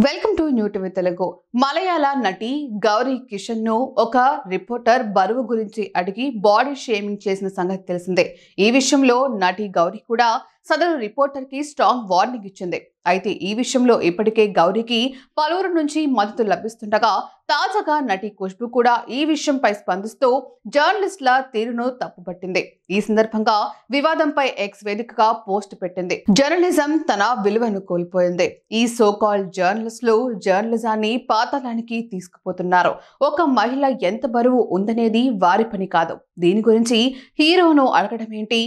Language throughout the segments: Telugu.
Welcome to new TV Telugu. మలయాళ నటి గౌరీ కిషన్ ను ఒక రిపోర్టర్ బరువు గురించి అడిగి బాడీ షేమింగ్ చేసిన సంగతి తెలిసిందే. ఈ విషయంలో నటి గౌరీ కూడా సదరు రిపోర్టర్ కి స్ట్రాంగ్ వార్నింగ్ ఇచ్చింది. అయితే ఈ విషయంలో ఇప్పటికే గౌరీకి పలువురు నుంచి మద్దతు లభిస్తుండగా తాజాగా నటి ఖుష్బు కూడా ఈ విషయంపై స్పందిస్తూ జర్నలిస్టుల తీరును తప్పుపట్టింది. ఈ సందర్భంగా వివాదంపై ఎక్స్ వేదికగా పోస్ట్ పెట్టింది. జర్నలిజం తన విలువను కోల్పోయింది. ఈ సోకాల్డ్ జర్నలిస్టులు జర్నలిజాన్ని పాతాళానికి తీసుకుపోతున్నారు. ఒక మహిళ ఎంత బరువు ఉందనేది వారి పని కాదు. దీని గురించి హీరోను అడగడమేంటి,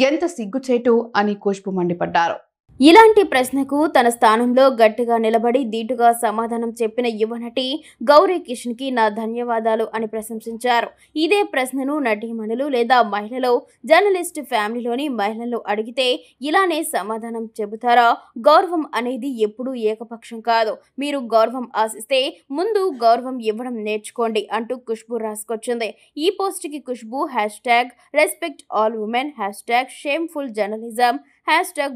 ఎంత సిగ్గుచేటు అని ఖుష్బు మండిపడ్డారు. ఇలాంటి ప్రశ్నకు తన స్థానంలో గట్టిగా నిలబడి ధీటుగా సమాధానం చెప్పిన యువనటి గౌరీ కిషన్ కి నా ధన్యవాదాలు అని ప్రశంసించారు. ఇదే ప్రశ్నను నటీమణులు లేదా మహిళలు జర్నలిస్ట్ ఫ్యామిలీలోని మహిళలు అడిగితే ఇలానే సమాధానం చెబుతారా? గౌరవం అనేది ఎప్పుడూ ఏకపక్షం కాదు. మీరు గౌరవం ఆశిస్తే ముందు గౌరవం ఇవ్వడం నేర్చుకోండి అంటూ ఖుష్బు రాసుకొచ్చింది. ఈ పోస్ట్ కి Khushbu #respect all women, #shameful journalism,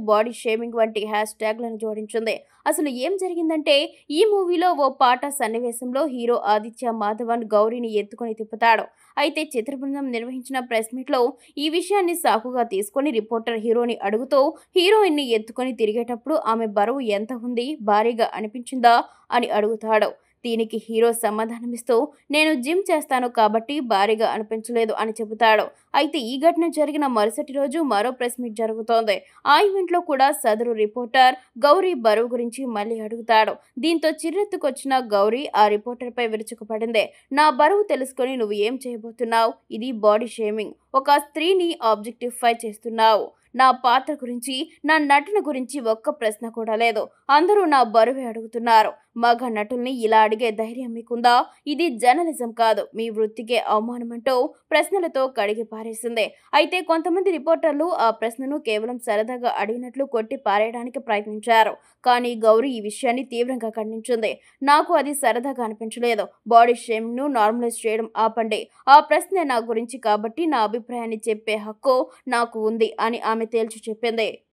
#body shaming వంటి హ్యాష్ట్యాగ్లను జోడించింది. అసలు ఏం జరిగిందంటే, ఈ మూవీలో ఓ పాట సన్నివేశంలో హీరో ఆదిత్య మాధవన్ గౌరీని ఎత్తుకొని తిప్పుతాడు. అయితే చిత్రబృందం నిర్వహించిన ప్రెస్ మీట్లో ఈ విషయాన్ని సాకుగా తీసుకొని రిపోర్టర్ హీరోని అడుగుతూ హీరోయిన్ ని ఎత్తుకొని తిరిగేటప్పుడు ఆమె బరువు ఎంత ఉంది, భారీగా అనిపించిందా అని అడుగుతాడు. దీనికి హీరో సమాధానమిస్తూ నేను జిమ్ చేస్తాను కాబట్టి భారీగా అనిపించలేదు అని చెబుతాడు. అయితే ఈ ఘటన జరిగిన మరుసటి రోజు మరో ప్రెస్ మీట్ జరుగుతోంది. ఆ ఈవెంట్లో కూడా సదరు రిపోర్టర్ గౌరీ బరువు గురించి మళ్ళీ అడుగుతాడు. దీంతో చిర్రెత్తుకొచ్చిన గౌరీ ఆ రిపోర్టర్ పై విరుచుకుపడింది. నా బరువు తెలుసుకొని నువ్వు ఏం చేయబోతున్నావు? ఇది బాడీ షేమింగ్. ఒక స్త్రీని ఆబ్జెక్టిఫై చేస్తున్నావు. నా పాత్ర గురించి, నా నటన గురించి ఒక్క ప్రశ్న కూడా లేదు. అందరూ నా బరువే అడుగుతున్నారు. మగ నటుల్ని ఇలా అడిగే ధైర్యం మీకుందా? ఇది జర్నలిజం కాదు, మీ వృత్తికే అవమానమంటూ ప్రశ్నలతో కడిగి పారేసింది. అయితే కొంతమంది రిపోర్టర్లు ఆ ప్రశ్నను కేవలం సరదాగా అడిగినట్లు కొట్టి పారేయడానికి ప్రయత్నించారు. కానీ గౌరీ ఈ విషయాన్ని తీవ్రంగా ఖండించింది. నాకు అది సరదాగా అనిపించలేదు. బాడీ షేమింగ్ ను నార్మలైజ్ చేయడం ఆపండి. ఆ ప్రశ్న నా గురించి కాబట్టి నా అభిప్రాయాన్ని చెప్పే హక్కు నాకు ఉంది అని ఆమె తేల్చి చెప్పింది.